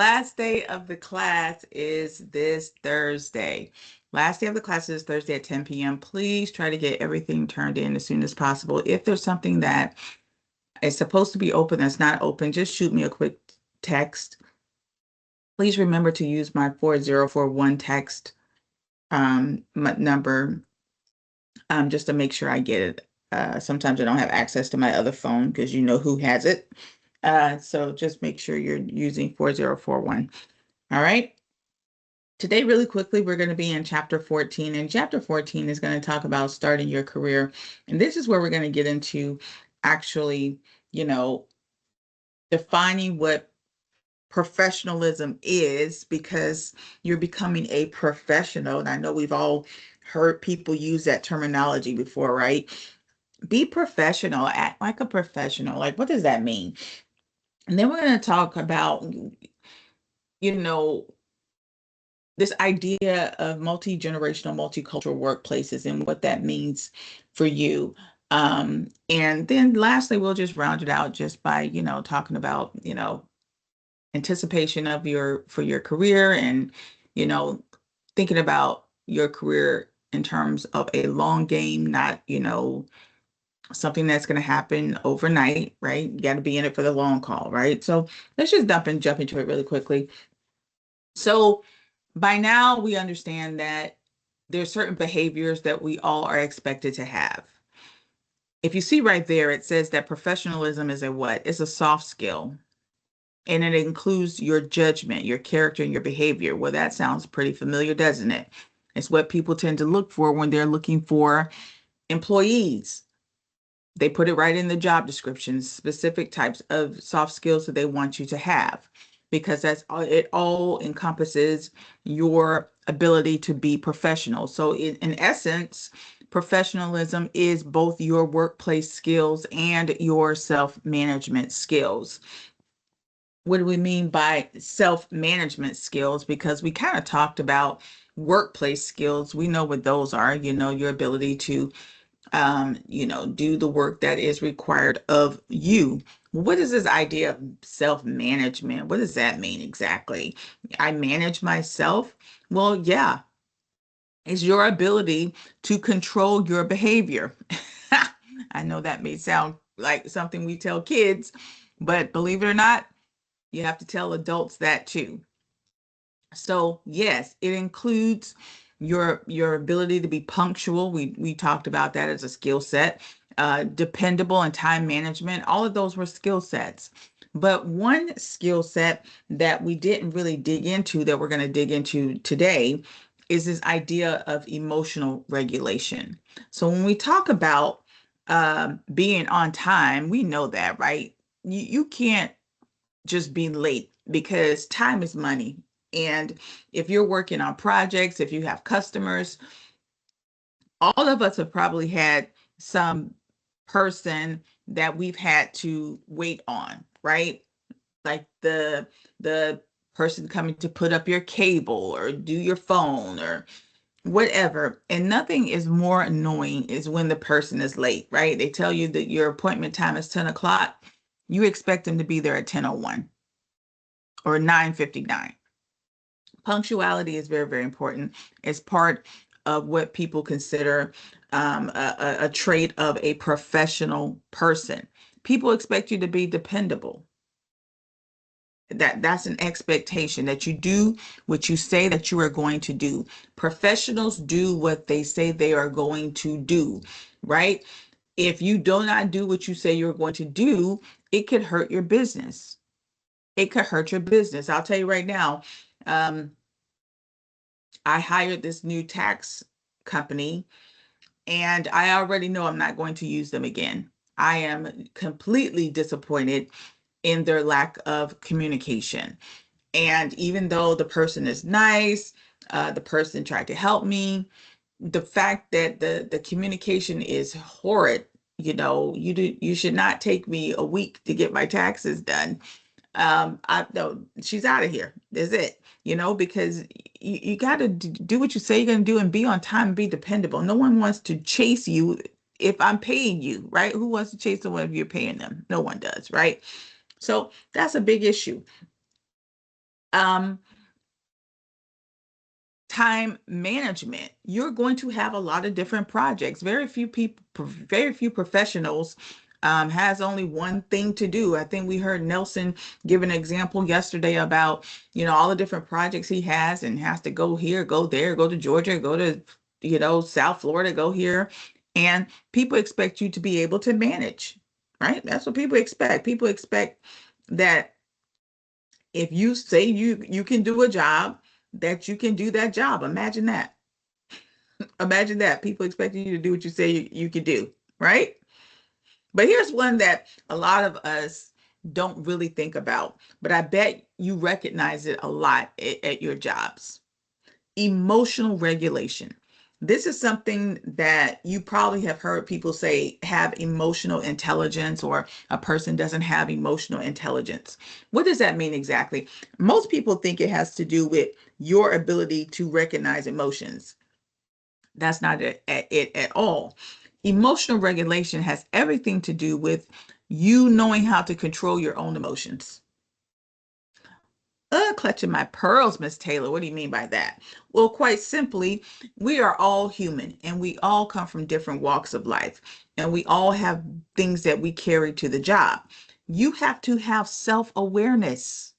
Last day of the class is this Thursday. Last day of the class is Thursday at 10 p.m. Please try to get everything turned in as soon as possible. If there's something that is supposed to be open that's not open, just shoot me a quick text. Please remember to use my 4041 text number just to make sure I get it. Sometimes I don't have access to my other phone because you know who has it. So just make sure you're using 4041. All right. Today, really quickly, we're going to be in chapter 14, and chapter 14 is going to talk about starting your career. And this is where we're going to get into actually, you know, defining what professionalism is because you're becoming a professional. And I know we've all heard people use that terminology before, right? Be professional, act like a professional. Like, what does that mean? And then we're going to talk about, you know, this idea of multi-generational, multicultural workplaces and what that means for you. And then lastly, we'll just round it out just by, talking about, anticipation of your career and, you know, thinking about your career in terms of a long game, not, something that's going to happen overnight, right? You got to be in it for the long haul, right? So let's just jump into it really quickly. So by now we understand that there's certain behaviors that we all are expected to have. If you see right there, it says that professionalism is a what? It's a soft skill. And it includes your judgment, your character, and your behavior. Well, that sounds pretty familiar, doesn't it? It's what people tend to look for when they're looking for employees. They put it right in the job description, specific types of soft skills that they want you to have, because that's all, it all encompasses your ability to be professional. So in essence, professionalism is both your workplace skills and your self-management skills. What do we mean by self-management skills? Because we kind of talked about workplace skills. We know what those are, your ability to do the work that is required of you. What is this idea of self-management? What does that mean exactly? I manage myself? Well, yeah, it's your ability to control your behavior. I know that may sound like something we tell kids, but believe it or not, you have to tell adults that too. So yes, it includes your ability to be punctual. We talked about that as a skill set. Dependable and time management. All of those were skill sets. But one skill set that we didn't really dig into that we're going to dig into today is this idea of emotional regulation. So when we talk about being on time, we know that, right? You can't just be late because time is money. And if you're working on projects, if you have customers, all of us have probably had some person that we've had to wait on, right? Like the person coming to put up your cable or do your phone or whatever. And nothing is more annoying is when the person is late, right? They tell you that your appointment time is 10 o'clock. You expect them to be there at 10:01 or 9:59. Punctuality is very, very important. It's part of what people consider a trait of a professional person. People expect you to be dependable. That's an expectation that you do what you say that you are going to do. Professionals do what they say they are going to do, right? If you do not do what you say you're going to do, it could hurt your business. It could hurt your business. I'll tell you right now, um, I hired this new tax company and I already know I'm not going to use them again. I am completely disappointed in their lack of communication. And even though the person is nice, the person tried to help me, the fact that the communication is horrid, you should not take me a week to get my taxes done. I no, she's out of here. That's it. Because you got to do what you say you're going to do and be on time and be dependable. No one wants to chase you if I'm paying you, right? Who wants to chase someone if you're paying them? No one does, right? So that's a big issue. Um, Time management. You're going to have a lot of different projects. Very few people, very few professionals has only one thing to do. I think we heard Nelson give an example yesterday about, all the different projects he has and has to go here, go there, go to Georgia, go to, South Florida, go here. And people expect you to be able to manage, right? That's what people expect. People expect that if you say you can do a job, that you can do that job. Imagine that. Imagine that. People expecting you to do what you say you can do, right? But here's one that a lot of us don't really think about, but I bet you recognize it a lot at your jobs. Emotional regulation. This is something that you probably have heard people say have emotional intelligence, or a person doesn't have emotional intelligence. What does that mean exactly? Most people think it has to do with your ability to recognize emotions. That's not it at all. Emotional regulation has everything to do with you knowing how to control your own emotions. Clutching my pearls, Miss Taylor. What do you mean by that? Well, quite simply, we are all human and we all come from different walks of life, and we all have things that we carry to the job. You have to have self awareness.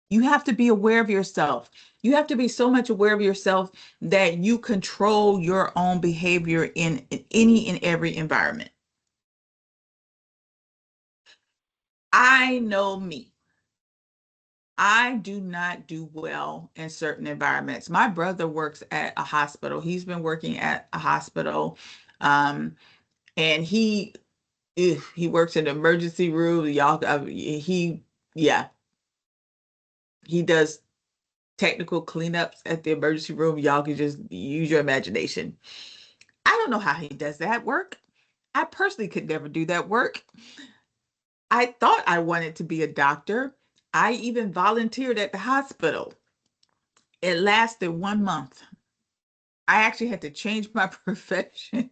You have to be aware of yourself. You have to be so much aware of yourself that you control your own behavior in any and every environment. I know me. I do not do well in certain environments. My brother works at a hospital. He's been working at a hospital. And he works in the emergency room. Y'all, yeah, he does technical cleanups at the emergency room. Y'all can just use your imagination. I don't know how he does that work. I personally could never do that work. I thought I wanted to be a doctor. I even volunteered at the hospital. It lasted 1 month. I actually had to change my profession.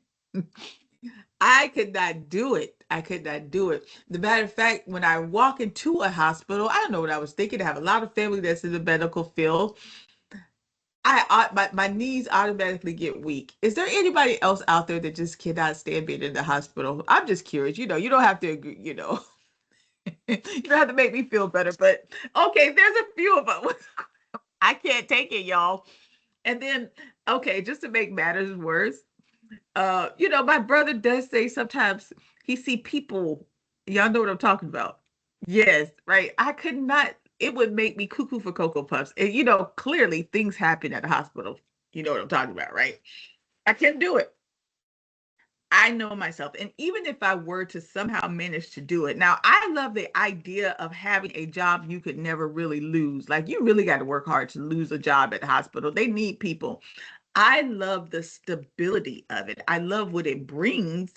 I could not do it. I could not do it. The matter of fact, when I walk into a hospital, I don't know what I was thinking. I have a lot of family that's in the medical field. My knees automatically get weak. Is there anybody else out there that just cannot stand being in the hospital? I'm just curious. You don't have to agree, you don't have to make me feel better, but okay, there's a few of us. I can't take it, y'all. And then, okay, just to make matters worse, my brother does say sometimes he see people. Y'all know what I'm talking about. Yes, right. I could not. It would make me cuckoo for Cocoa Puffs. And clearly things happen at the hospital. You know what I'm talking about, right? I can't do it. I know myself. And even if I were to somehow manage to do it, now I love the idea of having a job you could never really lose. Like, you really got to work hard to lose a job at the hospital. They need people. I love the stability of it. I love what it brings,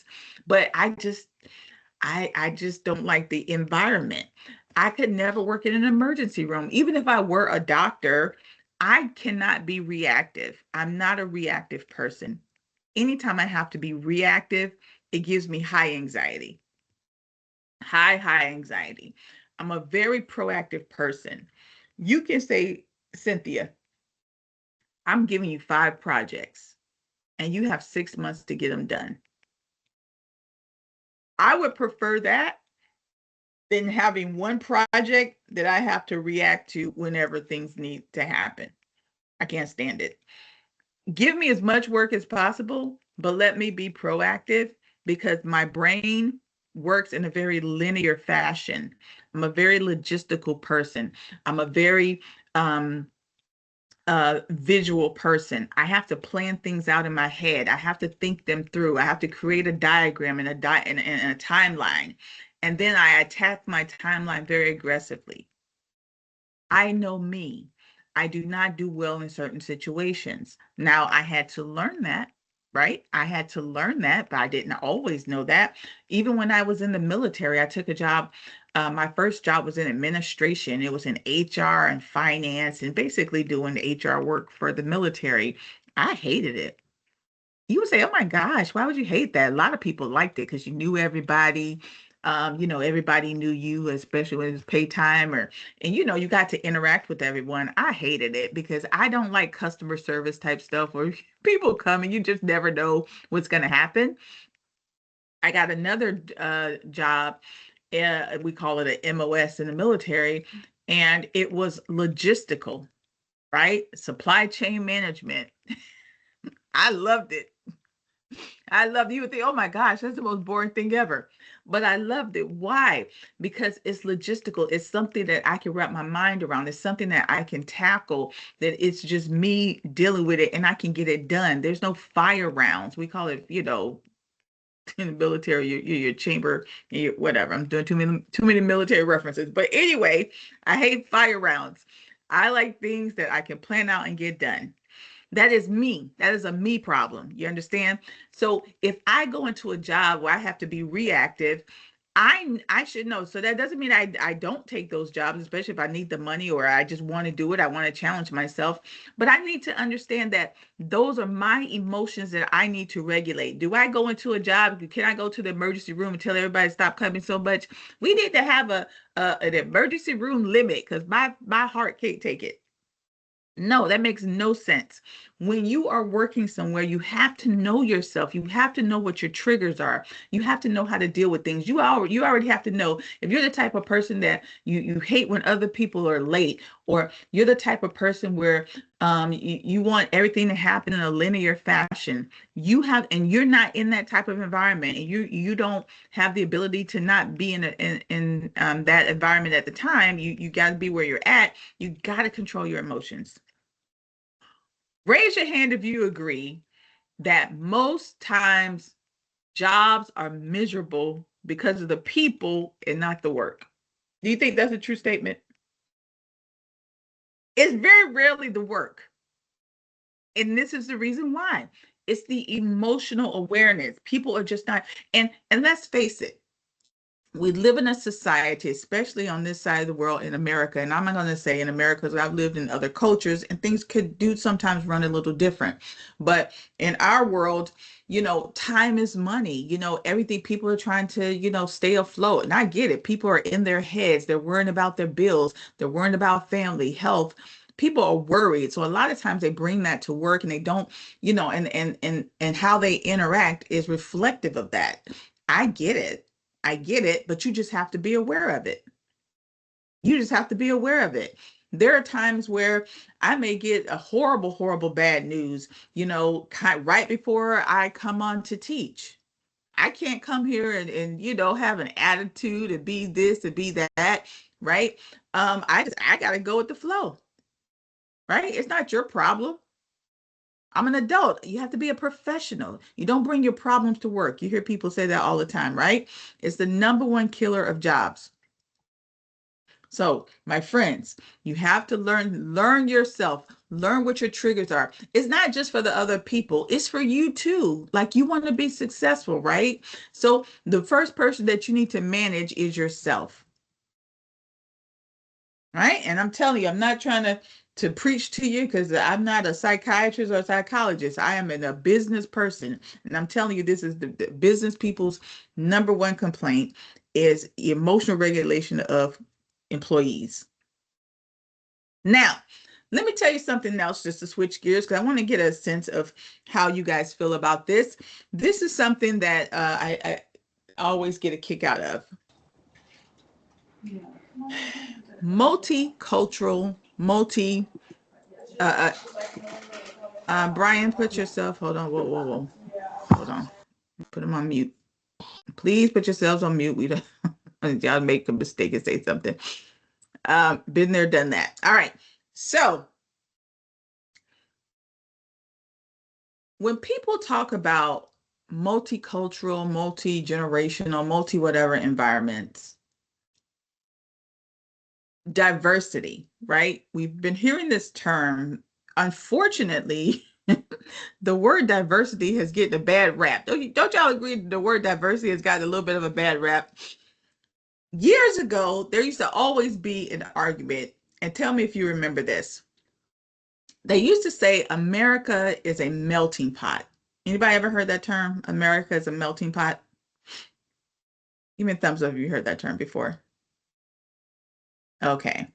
but I just don't like the environment. I could never work in an emergency room. Even if I were a doctor, I cannot be reactive. I'm not a reactive person. Anytime I have to be reactive, it gives me high anxiety. High anxiety. I'm a very proactive person. You can say, Cynthia, I'm giving you 5 projects and you have 6 months to get them done. I would prefer that than having one project that I have to react to whenever things need to happen. I can't stand it. Give me as much work as possible, but let me be proactive, because my brain works in a very linear fashion. I'm a very logistical person. I'm a very visual person. I have to plan things out in my head. I have to think them through. I have to create a diagram and and a timeline. And then I attack my timeline very aggressively. I know me. I do not do well in certain situations. Now, I had to learn that, right? I had to learn that, but I didn't always know that. Even when I was in the military, I took a job. My first job was in administration. It was in HR and finance, and basically doing the HR work for the military. I hated it. You would say, oh my gosh, why would you hate that? A lot of people liked it because you knew everybody. Everybody knew you, especially when it was pay time and you got to interact with everyone. I hated it because I don't like customer service type stuff where people come and you just never know what's going to happen. I got another job, we call it an MOS in the military, and it was logistical, right? Supply chain management. I loved it. I loved You would think, oh my gosh, that's the most boring thing ever. But I loved it. Why? Because it's logistical. It's something that I can wrap my mind around. It's something that I can tackle, that it's just me dealing with it and I can get it done. There's no fire rounds. We call it, in the military, your chamber, whatever. I'm doing too many military references. But anyway, I hate fire rounds. I like things that I can plan out and get done. That is me. That is a me problem. You understand? So if I go into a job where I have to be reactive, I should know. So that doesn't mean I don't take those jobs, especially if I need the money or I just want to do it. I want to challenge myself. But I need to understand that those are my emotions that I need to regulate. Do I go into a job? Can I go to the emergency room and tell everybody to stop coming so much? We need to have an emergency room limit because my heart can't take it. No, that makes no sense. When you are working somewhere, you have to know yourself. You have to know what your triggers are. You have to know how to deal with things. You already have to know if you're the type of person that you hate when other people are late, or you're the type of person where you want everything to happen in a linear fashion. And you're not in that type of environment, and you don't have the ability to not be in that environment at the time. You got to be where you're at. You got to control your emotions. Raise your hand if you agree that most times jobs are miserable because of the people and not the work. Do you think that's a true statement? It's very rarely the work. And this is the reason why. It's the emotional awareness. People are just not, and let's face it, we live in a society, especially on this side of the world in America, and I'm not going to say in America because I've lived in other cultures and things could do sometimes run a little different. But in our world, time is money. Everything, people are trying to, stay afloat. And I get it. People are in their heads. They're worrying about their bills. They're worrying about family, health. People are worried. So a lot of times they bring that to work and they don't, and how they interact is reflective of that. I get it. I get it, but you just have to be aware of it. You just have to be aware of it. There are times where I may get a horrible, horrible bad news, right before I come on to teach. I can't come here and have an attitude and be this and be that, right? I gotta go with the flow, right? It's not your problem. I'm an adult. You have to be a professional. You don't bring your problems to work. You hear people say that all the time, right? It's the number one killer of jobs. So, my friends, you have to learn yourself, learn what your triggers are. It's not just for the other people, it's for you too. Like, you want to be successful, right? So, the first person that you need to manage is yourself, right? And I'm telling you, I'm not trying to preach to you because I'm not a psychiatrist or a psychologist. I am a business person, and I'm telling you, this is the business people's number one complaint is emotional regulation of employees. Now, let me tell you something else just to switch gears because I want to get a sense of how you guys feel about this. This is something that I always get a kick out of. Multicultural, uh, Brian, put yourself, hold on, whoa, whoa, whoa, hold on, put him on mute. Please put yourselves on mute. We don't, y'all make a mistake and say something. Been there, done that. All right. So when people talk about multicultural, multi-generational, multi-whatever environments, diversity, right? We've been hearing this term. Unfortunately, the word diversity has gotten a bad rap. Don't y'all agree the word diversity has gotten a little bit of a bad rap? Years ago, there used to always be an argument, and tell me if you remember this. They used to say America is a melting pot. Anybody ever heard that term? America is a melting pot? Give me a thumbs up if you heard that term before. Okay.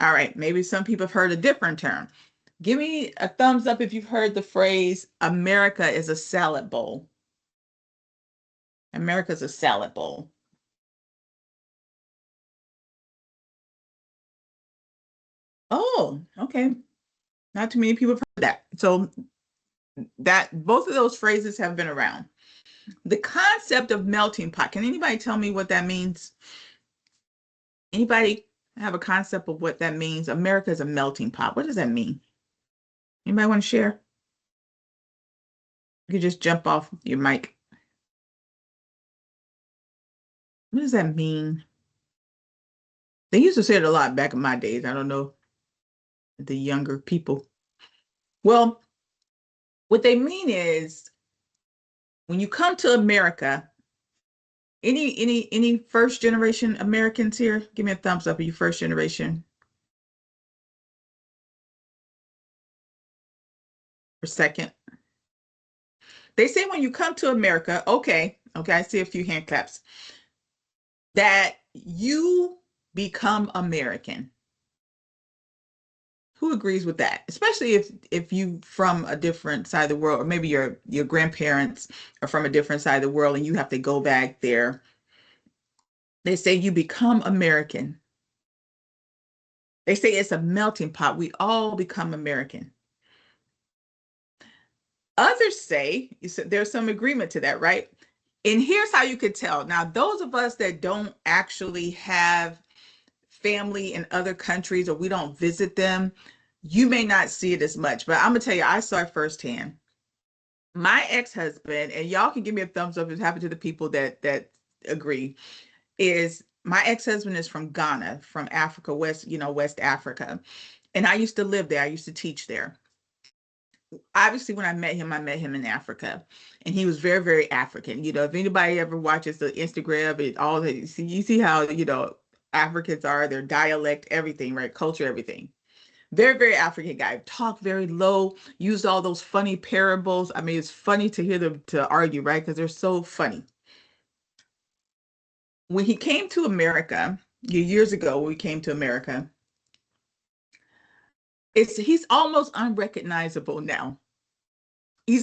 All right. Maybe some people have heard a different term. Give me a thumbs up if you've heard the phrase, America is a salad bowl. America's a salad bowl. Oh, okay. Not too many people have heard that. So that both of those phrases have been around. The concept of melting pot. Can anybody tell me what that means? Anybody have a concept of what that means? America is a melting pot. What does that mean? Anybody want to share? You could just jump off your mic. What does that mean? They used to say it a lot back in my days. I don't know the younger people. Well, what they mean is when you come to America, any first generation Americans here? Give me a thumbs up if you first generation or second. They say when you come to America, okay, I see a few hand claps, that you become American. Who agrees with that? Especially if you from a different side of the world, or maybe your grandparents are from a different side of the world and you have to go back there. They say you become American. They say it's a melting pot. We all become American. Others say, there's some agreement to that, right? And here's how you could tell. Now, those of us that don't actually have family in other countries or we don't visit them, you may not see it as much. But I'm gonna tell you, I saw it firsthand. My ex-husband, and y'all can give me a thumbs up if it happened to the people that agree, is my ex-husband is from Ghana, from Africa, West Africa. And I used to live there. I used to teach there. Obviously, when I met him in Africa, and he was very, very African. If anybody ever watches the Instagram and all that, you see how, Africans are, their dialect, everything, right? Culture, everything. Very, very African guy. Talked very low, used all those funny parables. I mean, it's funny to hear them to argue, right? Because they're so funny. When he came to America, years ago, when we came to America, he's almost unrecognizable now. He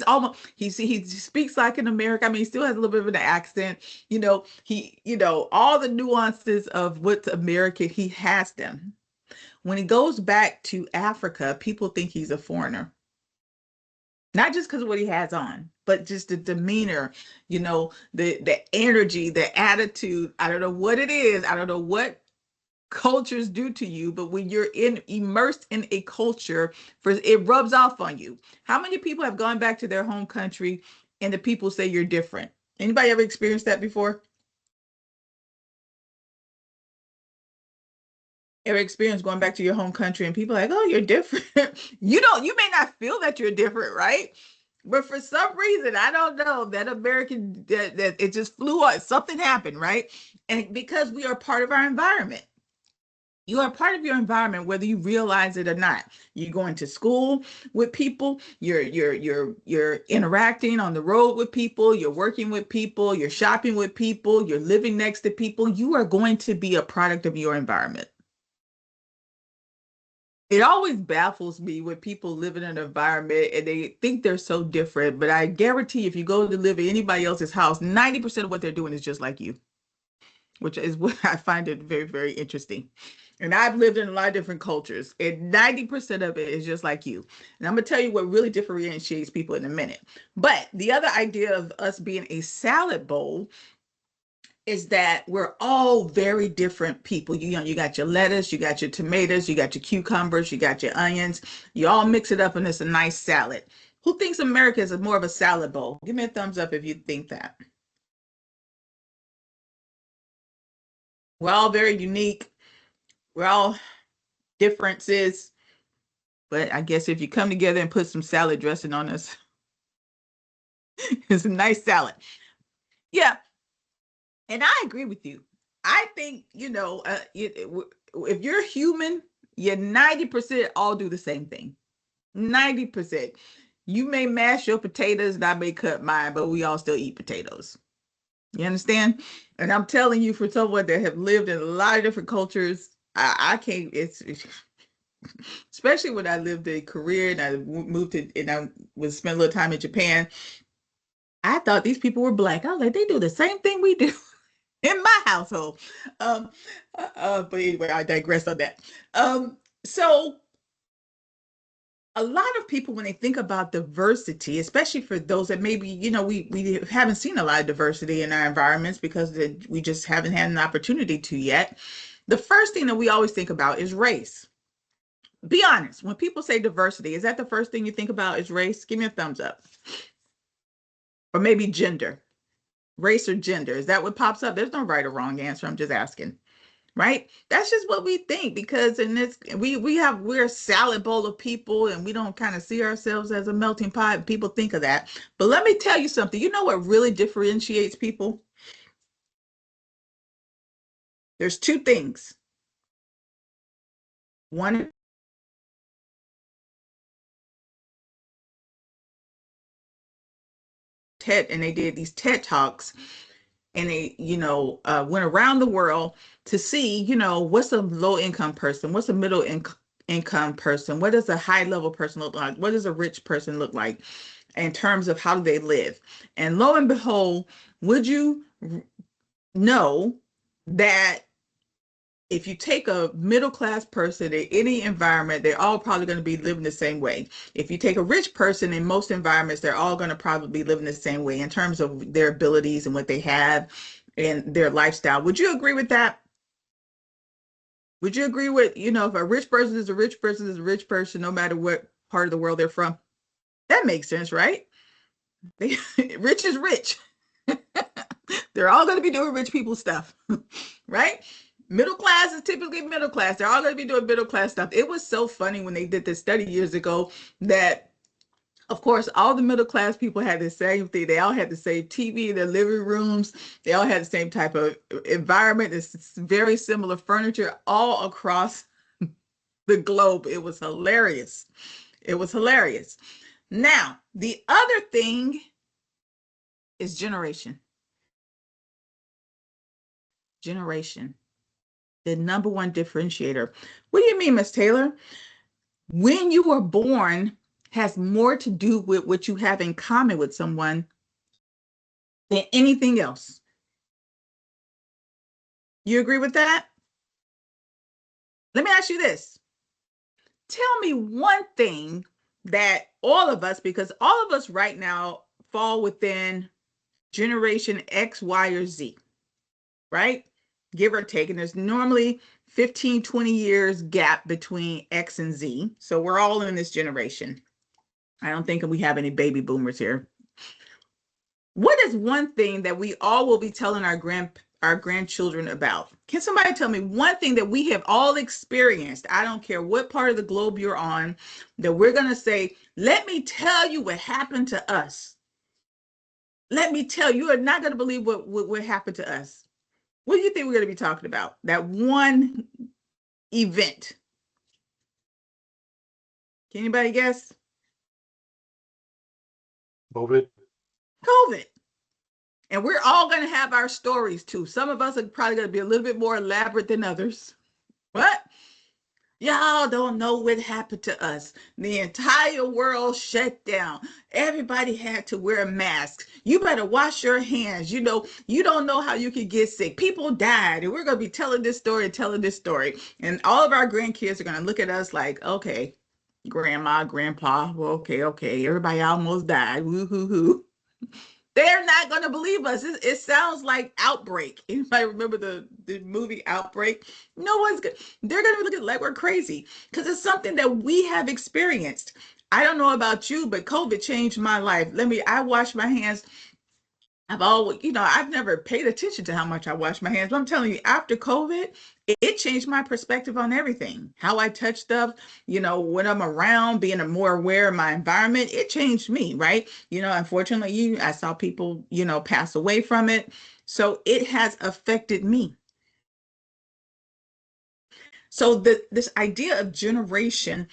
speaks like an American. I mean, he still has a little bit of an accent. All the nuances of what's American, he has them. When he goes back to Africa, people think he's a foreigner. Not just because of what he has on, but just the demeanor, the energy, the attitude. I don't know what it is. I don't know what cultures do to you, but when you're immersed in a culture, it rubs off on you. How many people have gone back to their home country and the people say you're different? Anybody ever experienced that before? Ever experienced going back to your home country and people are like, oh, you're different? You may not feel that you're different, right? But for some reason, I don't know, that American, that it just flew on, something happened, right? And because we are part of our environment. You are part of your environment, whether you realize it or not. You're going to school with people, you're interacting on the road with people, you're working with people, you're shopping with people, you're living next to people. You are going to be a product of your environment. It always baffles me when people live in an environment and they think they're so different. But I guarantee if you go to live in anybody else's house, 90% of what they're doing is just like you, which is what I find it very, very interesting. And I've lived in a lot of different cultures, and 90% of it is just like you. And I'm going to tell you what really differentiates people in a minute. But the other idea of us being a salad bowl is that we're all very different people. You got your lettuce, you got your tomatoes, you got your cucumbers, you got your onions. You all mix it up and it's a nice salad. Who thinks America is more of a salad bowl? Give me a thumbs up if you think that. We're all very unique. We're all differences. But I guess if you come together and put some salad dressing on us, it's a nice salad. Yeah, and I agree with you. I think, if you're human, you 90% all do the same thing. 90%. You may mash your potatoes and I may cut mine, but we all still eat potatoes. You understand? And I'm telling you, for someone that have lived in a lot of different cultures, I can't, it's especially when I lived in Korea and I moved to, and I was spent a little time in Japan. I thought these people were black. I was like, they do the same thing we do in my household. Um, but anyway, I digress on that. So a lot of people, when they think about diversity, especially for those that maybe, we haven't seen a lot of diversity in our environments because we just haven't had an opportunity to yet. The first thing that we always think about is race. Be honest. When people say diversity, is that the first thing you think about is race? Give me a thumbs up. Or maybe gender, race or gender. Is that what pops up? There's no right or wrong answer. I'm just asking. Right? That's just what we think, because in this we're a salad bowl of people, and we don't kind of see ourselves as a melting pot. People think of that. But let me tell you something. You know what really differentiates people? There's two things. One, TED, and they did these TED Talks, and they, went around the world to see, what's a low income person, what's a middle income person, what does a high level person look like, what does a rich person look like in terms of how do they live. And lo and behold, would you know that if you take a middle class person in any environment, they're all probably going to be living the same way. If you take a rich person in most environments, they're all going to probably be living the same way in terms of their abilities and what they have and their lifestyle. Would you agree with that? Would you agree with, if a rich person is a rich person is a rich person, no matter what part of the world they're from? That makes sense, right? Rich is rich. They're all going to be doing rich people stuff, right? Middle class is typically middle class. They're all going to be doing middle class stuff. It was so funny when they did this study years ago that, of course, all the middle class people had the same thing. They all had the same TV in their living rooms. They all had the same type of environment. It's very similar furniture all across the globe. It was hilarious. It was hilarious. Now, the other thing is generation. Generation. The number one differentiator. What do you mean, Miss Taylor? When you were born has more to do with what you have in common with someone than anything else. You agree with that? Let me ask you this. Tell me one thing that all of us, because all of us right now fall within generation X, Y, or Z, right? Give or take. And there's normally 15, 20 years gap between X and Z. So we're all in this generation. I don't think we have any baby boomers here. What is one thing that we all will be telling our grandchildren about? Can somebody tell me one thing that we have all experienced? I don't care what part of the globe you're on, that we're going to say, let me tell you what happened to us. Let me tell you, you are not going to believe what happened to us. What do you think we're going to be talking about? That one event. Can anybody guess? COVID. COVID. And we're all going to have our stories too. Some of us are probably going to be a little bit more elaborate than others. What? Y'all don't know what happened to us. The entire world shut down. Everybody had to wear masks. You better wash your hands. You don't know how you could get sick. People died. And we're going to be telling this story and telling this story. And all of our grandkids are going to look at us like, okay, grandma, grandpa, well, okay. Everybody almost died. Woo hoo hoo. They're not going to believe us. It sounds like Outbreak. Anybody remember the movie Outbreak? No one's good. They're going to look at it like we're crazy because it's something that we have experienced. I don't know about you, but COVID changed my life. I wash my hands. I've never paid attention to how much I wash my hands, but I'm telling you, after COVID, it changed my perspective on everything. How I touch stuff, when I'm around, being more aware of my environment, it changed me, right? Unfortunately, I saw people, pass away from it. So it has affected me. So this idea of generation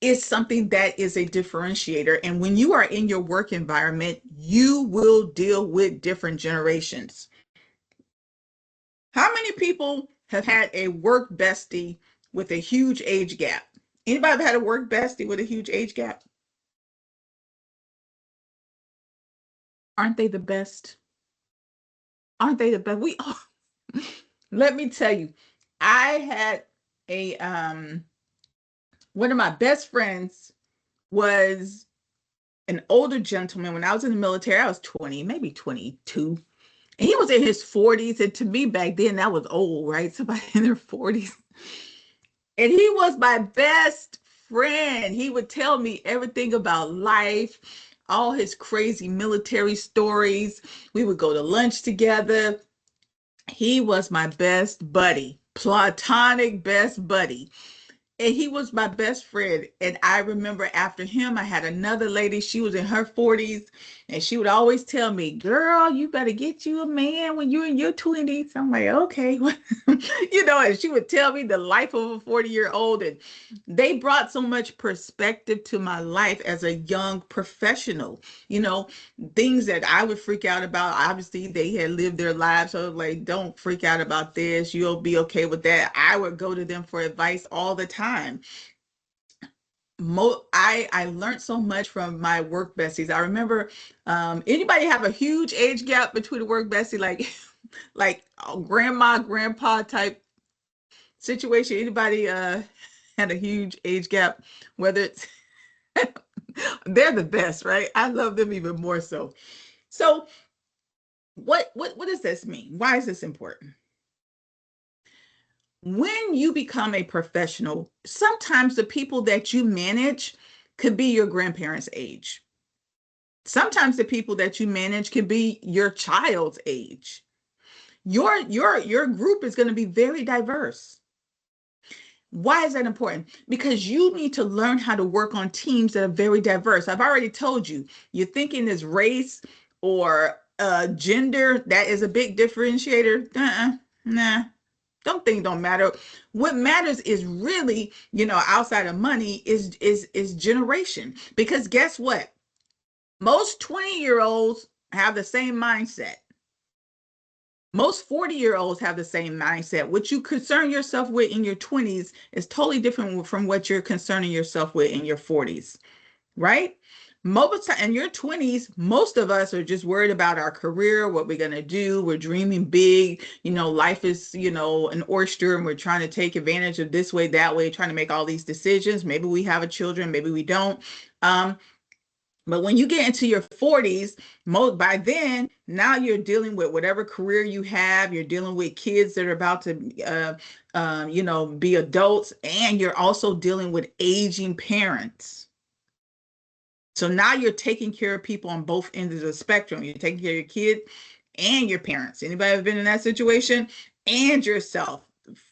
is something that is a differentiator. And when you are in your work environment, you will deal with different generations. people have had a work bestie with a huge age gap? Anybody ever had a work bestie with a huge age gap? Aren't they the best? Aren't they the best? We oh, let me tell you, I had a one of my best friends was an older gentleman. When I was in the military, I was 20, maybe 22. And he was in his 40s. And to me back then, that was old, right? Somebody in their 40s. And he was my best friend. He would tell me everything about life, all his crazy military stories. We would go to lunch together. He was my best buddy, platonic best buddy. And he was my best friend. And I remember after him, I had another lady. She was in her 40s, and she would always tell me, girl, you better get you a man when you're in your 20s. I'm like, okay. And she would tell me the life of a 40-year-old. And they brought so much perspective to my life as a young professional. Things that I would freak out about. Obviously, they had lived their lives. So I was like, don't freak out about this. You'll be okay with that. I would go to them for advice all the time. I learned so much from my work besties. I remember, anybody have a huge age gap between the work bestie, like grandma, grandpa type situation? Anybody had a huge age gap, whether it's they're the best, right? I love them even more so. So what does this mean? Why is this important? When you become a professional, sometimes the people that you manage could be your grandparents' age. Sometimes the people that you manage could be your child's age. Your group is going to be very diverse. Why is that important? Because you need to learn how to work on teams that are very diverse. I've already told you, you're thinking is race or gender, that is a big differentiator. Nah, don't matter. What matters is really, outside of money is generation. Because guess what? Most 20-year-olds have the same mindset. Most 40-year-olds have the same mindset. What you concern yourself with in your 20s is totally different from what you're concerning yourself with in your 40s, right? Most in your 20s, most of us are just worried about our career, what we're going to do. We're dreaming big. Life is, an oyster, and we're trying to take advantage of this way, that way, trying to make all these decisions. Maybe we have a children, maybe we don't. But when you get into your 40s, by then, now you're dealing with whatever career you have. You're dealing with kids that are about to, be adults, and you're also dealing with aging parents. So now you're taking care of people on both ends of the spectrum. You're taking care of your kid and your parents. Anybody ever been in that situation? And yourself.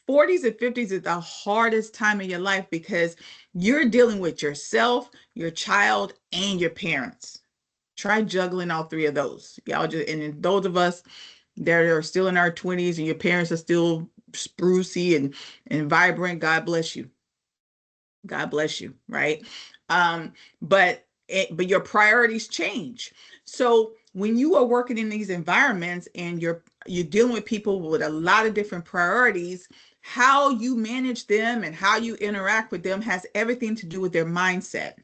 40s and 50s is the hardest time in your life because you're dealing with yourself, your child, and your parents. Try juggling all three of those. And those of us that are still in our 20s and your parents are still sprucey and vibrant, God bless you. God bless you, right? But your priorities change. So when you are working in these environments and you're dealing with people with a lot of different priorities, how you manage them and how you interact with them has everything to do with their mindset.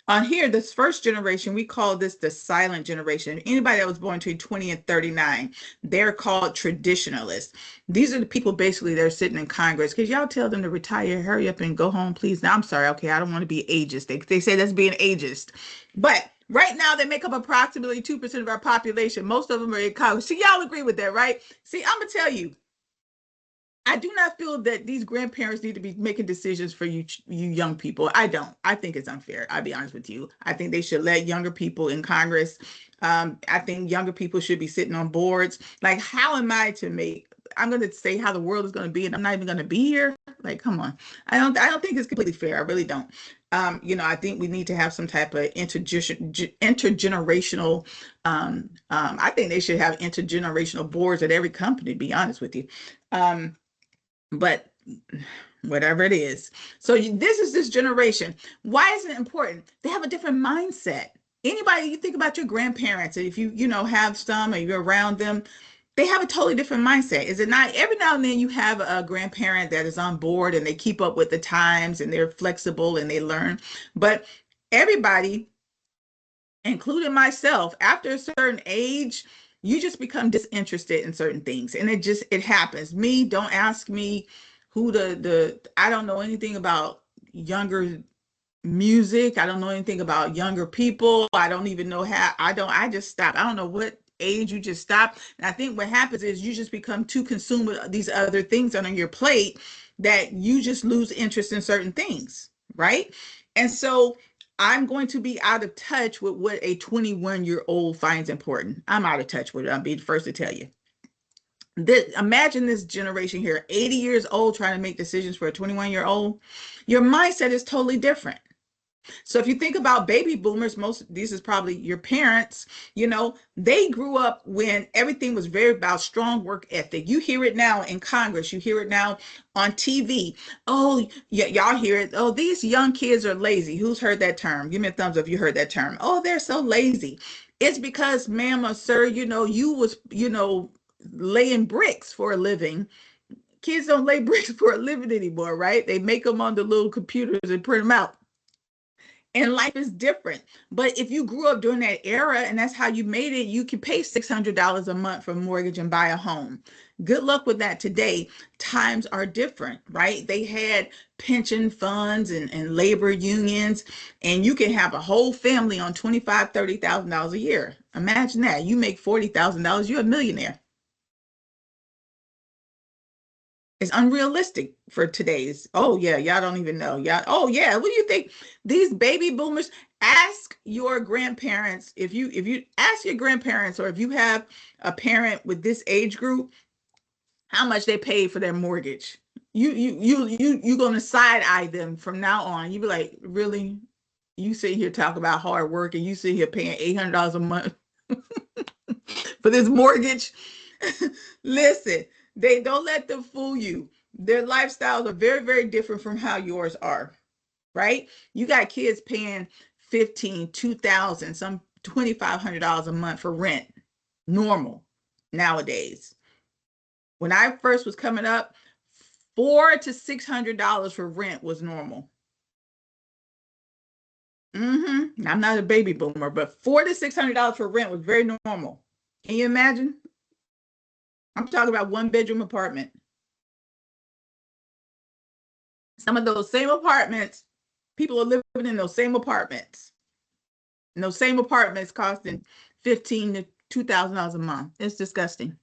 On here, this first generation, we call this the silent generation. Anybody that was born between 20 and 39, they're called traditionalists. These are the people basically that are sitting in Congress. Because y'all tell them to retire, hurry up and go home, please. Now, I'm sorry. Okay, I don't want to be ageist. They say that's being ageist. But right now, they make up approximately 2% of our population. Most of them are in college. So y'all agree with that, right? See, I'm going to tell you, I do not feel that these grandparents need to be making decisions for you young people. I don't. I think it's unfair. I'll be honest with you. I think they should let younger people in Congress. I think younger people should be sitting on boards. Like, how am I to make? I'm going to say how the world is going to be, and I'm not even going to be here. Like, come on. I don't think it's completely fair. I really don't. I think we need to have some type of intergenerational. I think they should have intergenerational boards at every company. To be honest with you. But whatever it is. So this is this generation. Why is it important? They have a different mindset. Anybody, you think about your grandparents, if you have some or you're around them, They have a totally different mindset. Is it not? Every now and then you have a grandparent that is on board and they keep up with the times and they're flexible and they learn. But everybody, including myself, after a certain age, you just become disinterested in certain things. And it happens. Me, don't ask me who I don't know anything about younger music. I don't know anything about younger people. I don't even know how. I just stop. I don't know what age you just stop. And I think what happens is you just become too consumed with these other things on your plate that you just lose interest in certain things, right? And so I'm going to be out of touch with what a 21-year-old finds important. I'm out of touch with it. I'll be the first to tell you. Imagine this generation here, 80 years old, trying to make decisions for a 21-year-old. Your mindset is totally different. So if you think about baby boomers, this is probably your parents, they grew up when everything was very about strong work ethic. You hear it now in Congress, you hear it now on TV. Oh, yeah, y'all hear it. Oh, these young kids are lazy. Who's heard that term? Give me a thumbs up if you heard that term. Oh, they're so lazy. It's because, ma'am or sir, you was, laying bricks for a living. Kids don't lay bricks for a living anymore, right? They make them on the little computers and print them out. And life is different. But if you grew up during that era and that's how you made it, you can pay $600 a month for a mortgage and buy a home. Good luck with that today. Times are different, right? They had pension funds and labor unions, and you can have a whole family on $25,000, $30,000 a year. Imagine that. You make $40,000, you're a millionaire. It's unrealistic for today's. Oh yeah, y'all don't even know. Y'all, oh yeah, what do you think? These baby boomers, ask your grandparents, if you ask your grandparents, or if you have a parent with this age group, how much they paid for their mortgage. You gonna side eye them from now on. You be like, really? You sit here talk about hard work and you sit here paying $800 a month for this mortgage. Listen, they don't let them fool you. Their lifestyles are very, very different from how yours are, right? You got kids paying 15, 2,000, some $2,500 a month for rent. Normal nowadays. When I first was coming up, $400 to $600 for rent was normal. I'm not a baby boomer, but $400 to $600 for rent was very normal. Can you imagine? I'm talking about one bedroom apartment. Some of those same apartments, people are living in those same apartments. And those same apartments costing $15,000 to $2,000 a month. It's disgusting.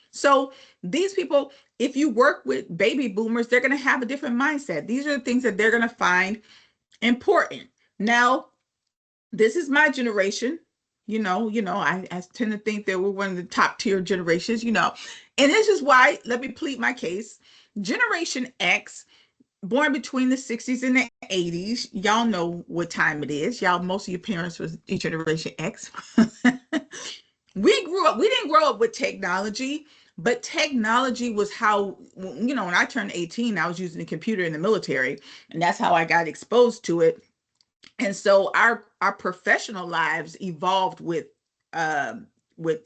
So these people, if you work with baby boomers, they're going to have a different mindset. These are the things that they're going to find important. Now, this is my generation. I tend to think that we're one of the top tier generations, and this is why, let me plead my case. Generation X, born between the 60s and the 80s, y'all know what time it is. Y'all, most of your parents was Generation X. We didn't grow up with technology, but technology was how, when I turned 18, I was using a computer in the military, and that's how I got exposed to it. And so our professional lives evolved with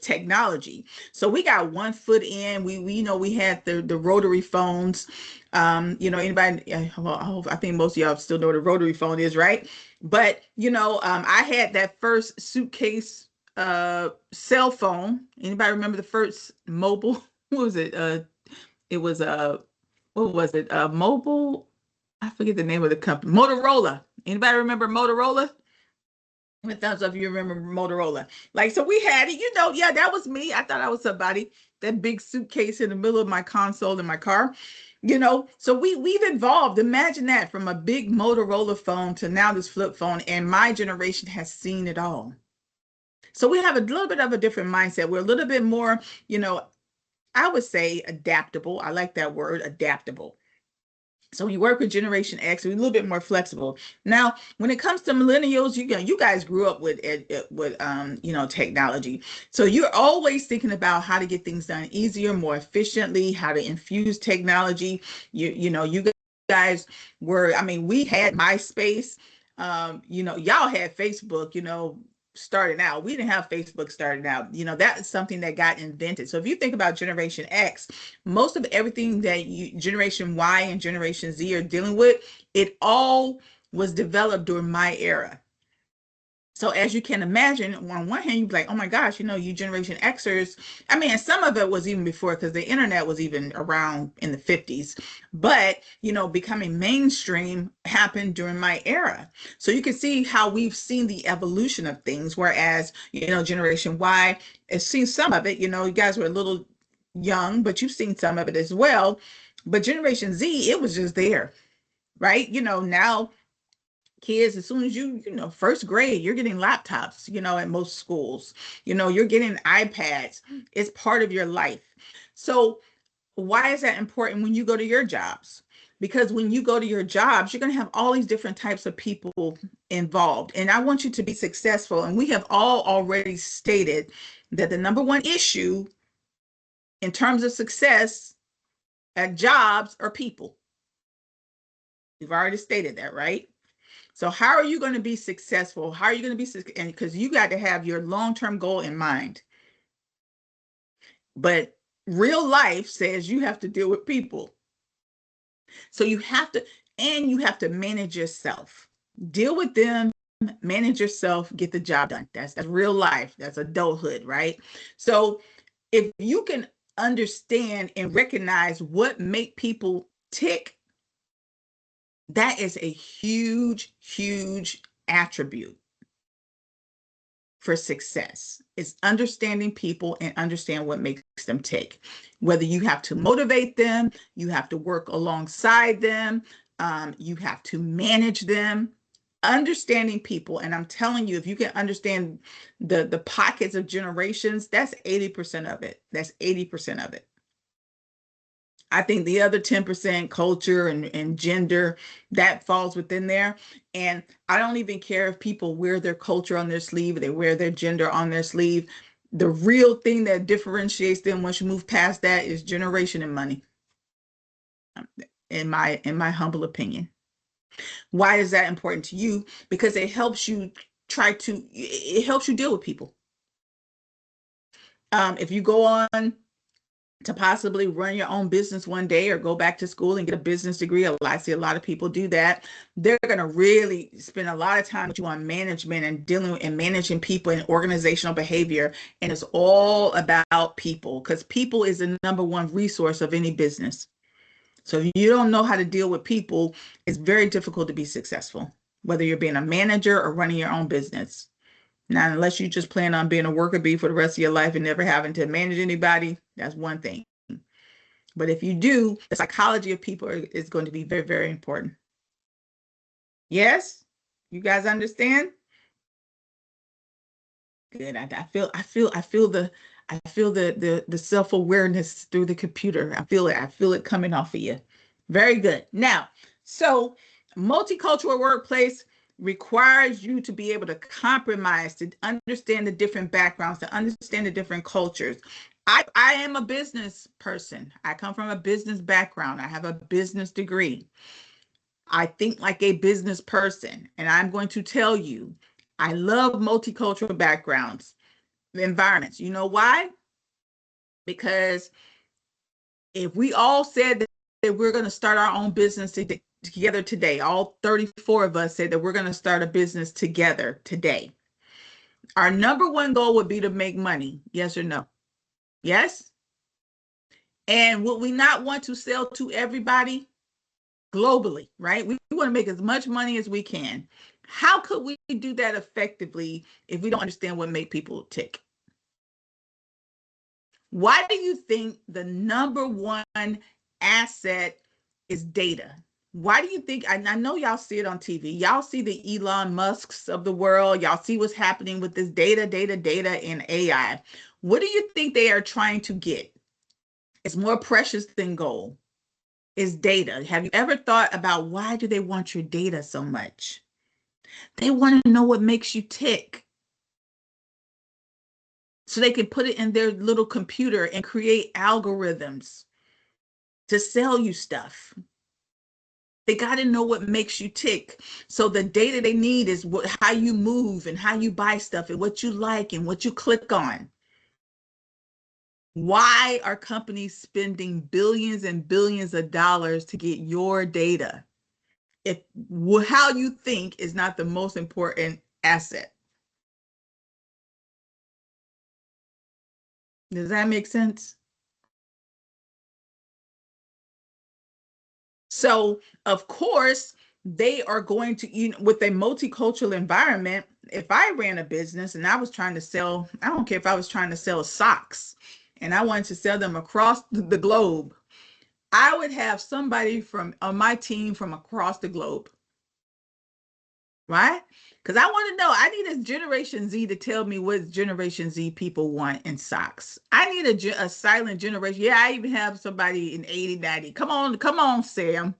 technology. So we got one foot in. We had the rotary phones. Anybody? I think most of y'all still know what a rotary phone is, right? But I had that first suitcase cell phone. Anybody remember the first mobile? What was it? It was what was it? Mobile. I forget the name of the company. Motorola. Anybody remember Motorola? With thumbs up if you remember Motorola. Like, so we had it, yeah, that was me. I thought I was somebody. That big suitcase in the middle of my console in my car. So we've evolved. Imagine that, from a big Motorola phone to now this flip phone, and my generation has seen it all. So we have a little bit of a different mindset. We're a little bit more, I would say adaptable. I like that word, adaptable. So when you work with Generation X, we're a little bit more flexible. Now, when it comes to millennials, you guys grew up with technology. So you're always thinking about how to get things done easier, more efficiently, how to infuse technology. You guys were, we had MySpace. Y'all had Facebook, started out. We didn't have Facebook started out. That is something that got invented. So if you think about Generation X, most of everything that Generation Y and Generation Z are dealing with, it all was developed during my era. So as you can imagine, on one hand, you'd be like, oh my gosh, you Generation Xers. I mean, and some of it was even before because the internet was even around in the 50s. But, becoming mainstream happened during my era. So you can see how we've seen the evolution of things. Whereas, Generation Y has seen some of it. You guys were a little young, but you've seen some of it as well. But Generation Z, it was just there, right? Now kids, as soon as first grade, you're getting laptops, at most schools, you're getting iPads. It's part of your life. So why is that important when you go to your jobs? Because when you go to your jobs, you're going to have all these different types of people involved. And I want you to be successful. And we have all already stated that the number one issue in terms of success at jobs are people. We've already stated that, right? So how are you going to be successful? How are you going to be, and because you got to have your long-term goal in mind. But real life says you have to deal with people. So you have to manage yourself. Deal with them, manage yourself, get the job done. That's real life. That's adulthood, right? So if you can understand and recognize what make people tick, that is a huge, huge attribute for success. It's understanding people and understand what makes them tick. Whether you have to motivate them, you have to work alongside them, you have to manage them. Understanding people, and I'm telling you, if you can understand the pockets of generations, that's 80% of it. That's 80% of it. I think the other 10%, culture and gender, that falls within there. And I don't even care if people wear their culture on their sleeve, they wear their gender on their sleeve. The real thing that differentiates them once you move past that is generation and money, in my humble opinion. Why is that important to you? Because it helps you deal with people. If you go on to possibly run your own business one day or go back to school and get a business degree. I see a lot of people do that. They're going to really spend a lot of time with you on management and dealing with and managing people and organizational behavior. And it's all about people, because people is the number one resource of any business. So if you don't know how to deal with people, it's very difficult to be successful, whether you're being a manager or running your own business. Now, unless you just plan on being a worker bee for the rest of your life and never having to manage anybody, that's one thing. But if you do, the psychology of people is going to be very, very important. Yes? You guys understand? Good. I feel the self-awareness through the computer. I feel it. I feel it coming off of you. Very good. Now, so multicultural workplace requires you to be able to compromise, to understand the different backgrounds, to understand the different cultures. I am a business person. I come from a business background. I have a business degree. I think like a business person, and I'm going to tell you, I love multicultural backgrounds, environments. You know why? Because if we all said that we're going to start our own business together today, all 34 of us said that we're going to start a business together today, our number one goal would be to make money. Yes or no? Yes? And would we not want to sell to everybody globally, right? We want to make as much money as we can. How could we do that effectively if we don't understand what makes people tick? Why do you think the number one asset is data? Why do you think, I know y'all see it on TV, y'all see the Elon Musks of the world, y'all see what's happening with this data, and AI. What do you think they are trying to get? It's more precious than gold. Is data. Have you ever thought about why do they want your data so much? They want to know what makes you tick, so they can put it in their little computer and create algorithms to sell you stuff. They got to know what makes you tick. So the data they need is how you move and how you buy stuff and what you like and what you click on. Why are companies spending billions and billions of dollars to get your data? If how you think is not the most important asset. Does that make sense? So, of course, they are going to, with a multicultural environment, if I ran a business and I was trying to sell, I don't care if I was trying to sell socks and I wanted to sell them across the globe, I would have somebody from on my team from across the globe, right? Because I want to know, I need a Generation Z to tell me what Generation Z people want in socks. I need a silent generation. Yeah, I even have somebody in 80, 90. Come on, Sam.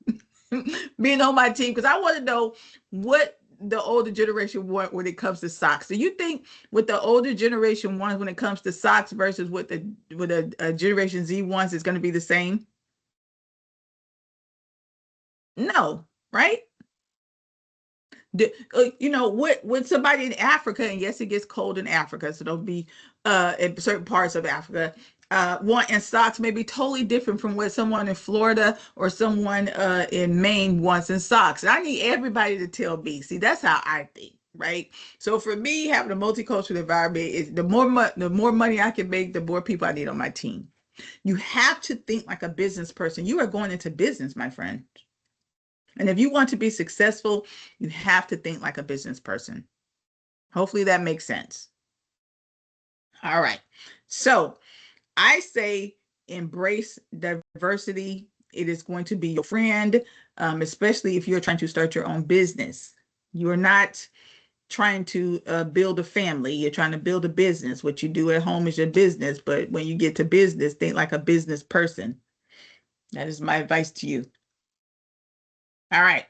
Being on my team, because I want to know what the older generation want when it comes to socks. Do you think what the older generation wants when it comes to socks versus what a Generation Z wants is going to be the same? No, right? What when somebody in Africa, and yes, it gets cold in Africa, so don't be in certain parts of Africa. Want and socks may be totally different from what someone in Florida or someone in Maine wants in socks. I need everybody to tell me. See, that's how I think, right? So for me, having a multicultural environment is the more money I can make, the more people I need on my team. You have to think like a business person. You are going into business, my friend. And if you want to be successful, you have to think like a business person. Hopefully that makes sense. All right. So I say embrace diversity. It is going to be your friend, especially if you're trying to start your own business. You are not trying to build a family. You're trying to build a business. What you do at home is your business. But when you get to business, think like a business person. That is my advice to you. All right.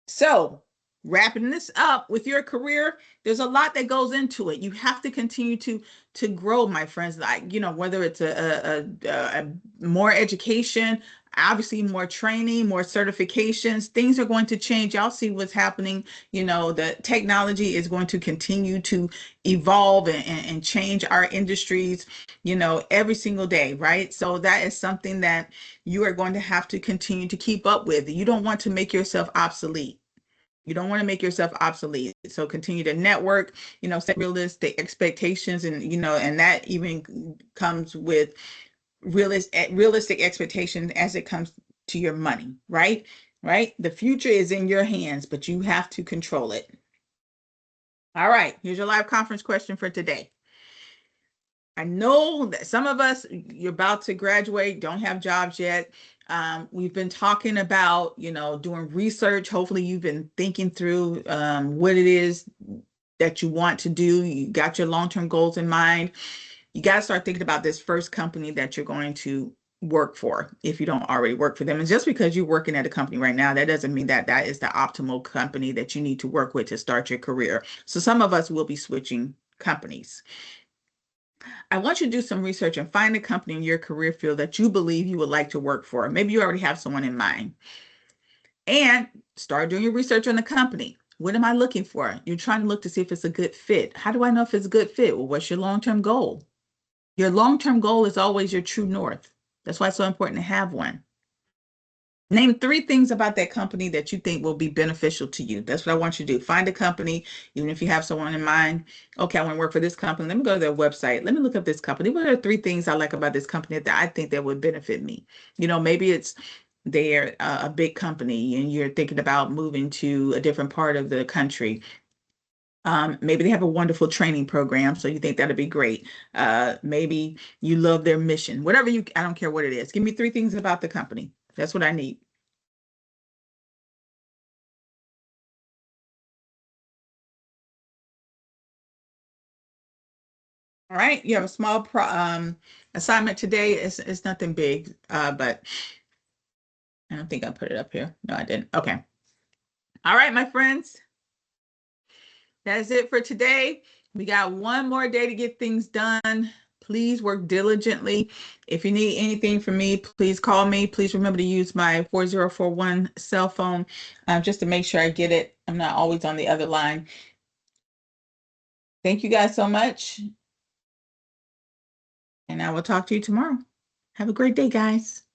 So, wrapping this up with your career, there's a lot that goes into it. You have to continue to grow, my friends. Like whether it's a more education, obviously more training, more certifications. Things are going to change. Y'all see what's happening. The technology is going to continue to evolve and change our industries. Every single day, right? So that is something that you are going to have to continue to keep up with. You don't want to make yourself obsolete. You don't want to make yourself obsolete. So continue to network, set realistic expectations, and and that even comes with realistic expectations as it comes to your money, right? Right? The future is in your hands, but you have to control it. All right, here's your live conference question for today. I know that some of us, you're about to graduate, don't have jobs yet. We've been talking about, doing research. Hopefully, you've been thinking through what it is that you want to do. You got your long-term goals in mind. You got to start thinking about this first company that you're going to work for if you don't already work for them. And just because you're working at a company right now, that doesn't mean that that is the optimal company that you need to work with to start your career. So some of us will be switching companies. I want you to do some research and find a company in your career field that you believe you would like to work for. Maybe you already have someone in mind. And start doing your research on the company. What am I looking for? You're trying to look to see if it's a good fit. How do I know if it's a good fit? Well, what's your long-term goal? Your long-term goal is always your true north. That's why it's so important to have one. Name 3 things about that company that you think will be beneficial to you. That's what I want you to do. Find a company, even if you have someone in mind. Okay, I want to work for this company. Let me go to their website. Let me look up this company. What are 3 things I like about this company that I think that would benefit me? Maybe it's they're a big company and you're thinking about moving to a different part of the country. Maybe they have a wonderful training program, so you think that'd be great. Maybe you love their mission. I don't care what it is. Give me 3 things about the company. That's what I need. All right, you have a small assignment today. It's nothing big, but I don't think I put it up here. No, I didn't. Okay. All right, my friends, that is it for today. We got one more day to get things done. please work diligently. If you need anything from me, please call me. Please remember to use my 4041 cell phone just to make sure I get it. I'm not always on the other line. Thank you guys so much, and I will talk to you tomorrow. Have a great day, guys.